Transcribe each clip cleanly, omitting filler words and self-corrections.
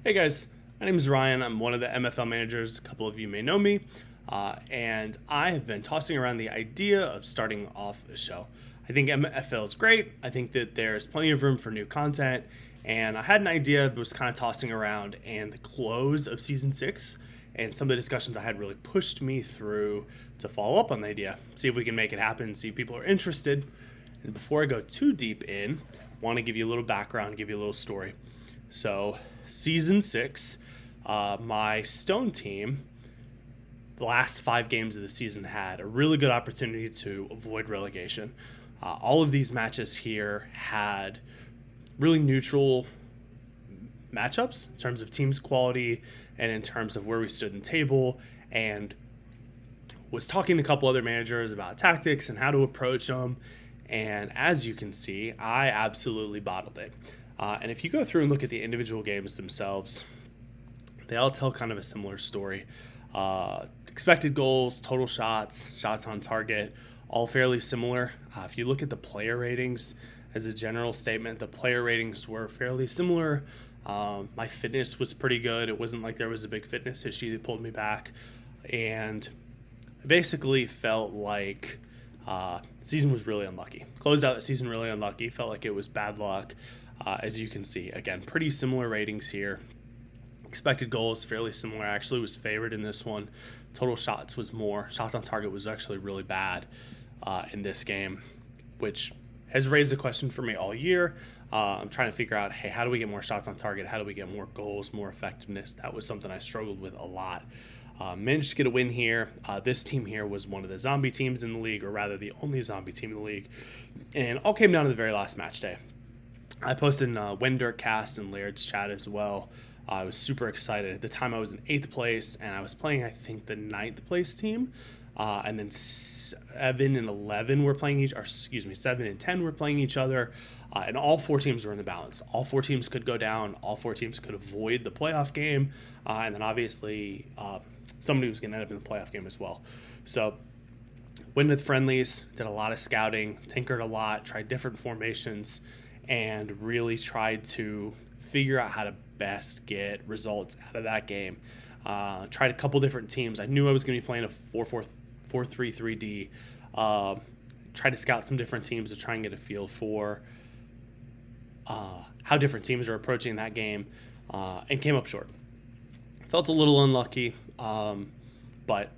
Hey guys, my name is Ryan. I'm one of the MFL managers. A couple of you may know me. And I have been tossing around the idea of starting off a show. I think MFL is great. I think that there's plenty of room for new content. And I had an idea, but was kind of tossing around. And the close of season 6 and some of the discussions I had really pushed me through to follow up on the idea, see if we can make it happen, see if people are interested. And before I go too deep in, I want to give you a little background, give you a little story. So, season 6, my Stone team, the last 5 games of the season, had a really good opportunity to avoid relegation. All of these matches here had really neutral matchups in terms of team's quality and in terms of where we stood in table, and was talking to a couple other managers about tactics and how to approach them. And as you can see, I absolutely bottled it. And if you go through and look at the individual games themselves, they all tell kind of a similar story. Expected goals, total shots, shots on target, all fairly similar. If you look at the player ratings as a general statement, the player ratings were fairly similar. My fitness was pretty good. It wasn't like there was a big fitness issue that pulled me back. And I basically felt like the season was really unlucky. Closed out the season really unlucky. Felt like it was bad luck. As you can see, again, pretty similar ratings here. Expected goals, fairly similar. I actually was favored in this one. Total shots was more. Shots on target was actually really bad in this game, which has raised a question for me all year. I'm trying to figure out, hey, how do we get more shots on target? How do we get more goals, more effectiveness? That was something I struggled with a lot. Managed to get a win here. This team here was one of the zombie teams in the league, or rather the only zombie team in the league. And all came down to the very last match day. I posted in Wendirt Cast and Laird's chat as well. I was super excited. At the time, I was in 8th place, and I was playing, I think, the 9th place team. And then 7 and 11 were playing 7 and 10 were playing each other. And all 4 teams were in the balance. All 4 teams could go down. All 4 teams could avoid the playoff game. And then obviously, somebody was going to end up in the playoff game as well. So, went with friendlies, did a lot of scouting, tinkered a lot, tried different formations, and really tried to figure out how to best get results out of that game. Tried a couple different teams. I knew I was going to be playing a 4-4-3-3D. Tried to scout some different teams to try and get a feel for how different teams are approaching that game, and came up short. Felt a little unlucky, but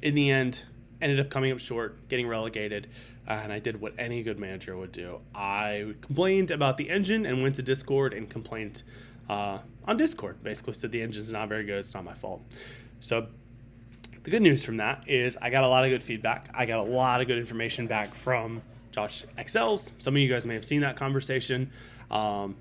in the end, ended up coming up short, getting relegated, and I did what any good manager would do. I complained about the engine and went to Discord and complained on Discord. Basically said the engine's not very good, it's not my fault. So the good news from that is I got a lot of good feedback. I got a lot of good information back from Josh Excels. Some of you guys may have seen that conversation. And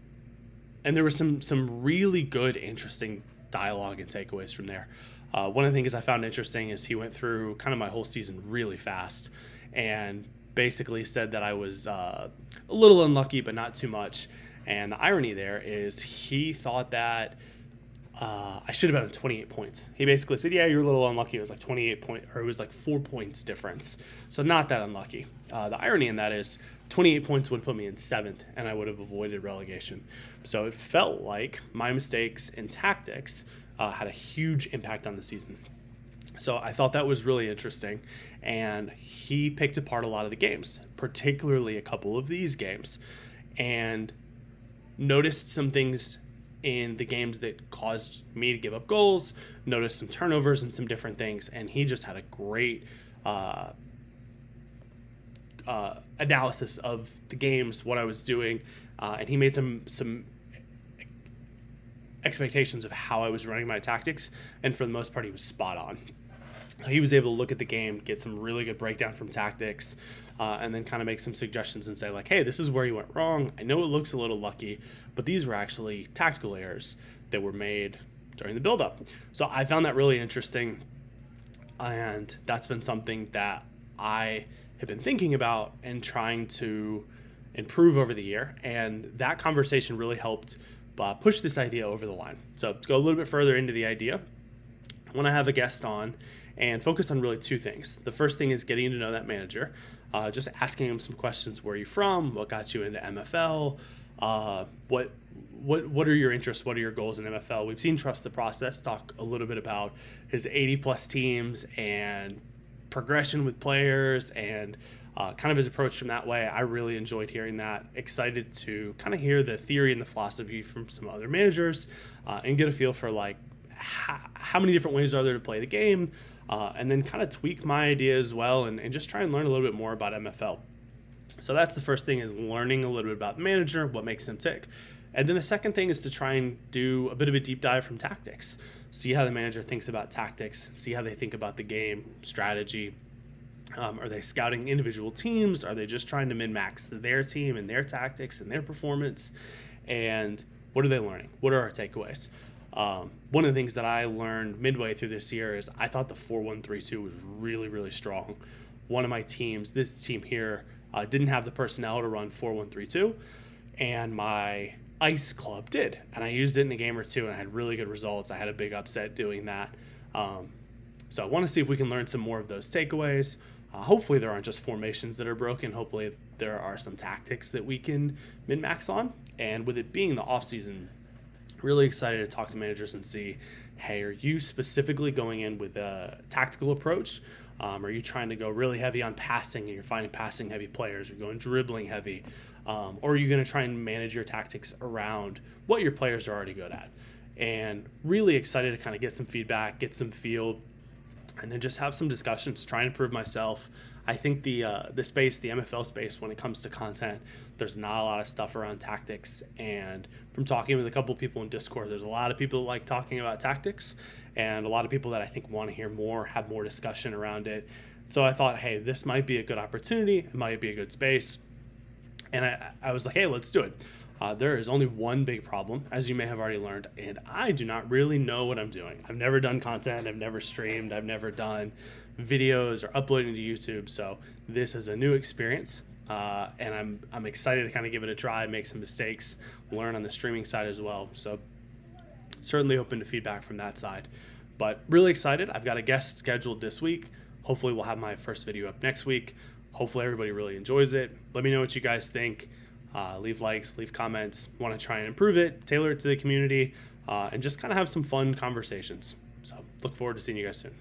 there was some really good, interesting dialogue and takeaways from there. One of the things I found interesting is he went through kind of my whole season really fast and basically said that I was a little unlucky, but not too much. And the irony there is he thought that I should have been at 28 points. He basically said, yeah, you're a little unlucky. It was like 28 points, or it was like 4 points difference. So not that unlucky. The irony in that is 28 points would put me in 7th, and I would have avoided relegation. So it felt like my mistakes and tactics had a huge impact on the season. So I thought that was really interesting, and he picked apart a lot of the games, particularly a couple of these games, and noticed some things in the games that caused me to give up goals, noticed some turnovers and some different things, and he just had a great analysis of the games, what I was doing, and he made some expectations of how I was running my tactics, and for the most part, he was spot on. He was able to look at the game, get some really good breakdown from tactics, and then kind of make some suggestions and say, like, hey, this is where you went wrong. I know it looks a little lucky, but these were actually tactical errors that were made during the build-up. So I found that really interesting, and that's been something that I have been thinking about and trying to improve over the year, and that conversation really helped push this idea over the line. So to go a little bit further into the idea, I want to have a guest on and focus on really 2 things. The first thing is getting to know that manager, just asking him some questions. Where are you from? What got you into MFL? What what are your interests? What are your goals in MFL? We've seen Trust the Process talk a little bit about his 80 plus teams and progression with players and kind of his approach from that way. I really enjoyed hearing that. Excited to kind of hear the theory and the philosophy from some other managers and get a feel for like how many different ways are there to play the game, and then kind of tweak my idea as well, and just try and learn a little bit more about MFL. So that's the first thing, is learning a little bit about the manager, what makes them tick. And then the second thing is to try and do a bit of a deep dive from tactics. See how the manager thinks about tactics, see how they think about the game, strategy. Are they scouting individual teams? Are they just trying to min-max their team and their tactics and their performance? And what are they learning? What are our takeaways? One of the things that I learned midway through this year is I thought the 4-1-3-2 was really, really strong. One of my teams, this team here, didn't have the personnel to run 4-1-3-2, and my ice club did. And I used it in a game or two, and I had really good results. I had a big upset doing that. So I want to see if we can learn some more of those takeaways. Hopefully there aren't just formations that are broken. Hopefully there are some tactics that we can min-max on. And with it being the off-season, really excited to talk to managers and see, hey, are you specifically going in with a tactical approach? Are you trying to go really heavy on passing and you're finding passing heavy players? You're going dribbling heavy. Or are you going to try and manage your tactics around what your players are already good at? And really excited to kind of get some feedback, get some feel, and then just have some discussions, try and improve myself. I think the space, the MFL space, when it comes to content, there's not a lot of stuff around tactics. And from talking with a couple of people in Discord, there's a lot of people that like talking about tactics, and a lot of people that I think want to hear more, have more discussion around it. So I thought, hey, this might be a good opportunity. It might be a good space. And I was like, hey, let's do it. There is only one big problem, as you may have already learned, and I do not really know what I'm doing. I've never done content. I've never streamed. I've never done videos or uploading to YouTube. So this is a new experience, and I'm excited to kind of give it a try, make some mistakes, learn on the streaming side as well. So certainly open to feedback from that side. But really excited. I've got a guest scheduled this week. Hopefully we'll have my first video up next week. Hopefully everybody really enjoys it. Let me know what you guys think. Leave likes, leave comments. Want to try and improve it, tailor it to the community, and just kind of have some fun conversations. So look forward to seeing you guys soon.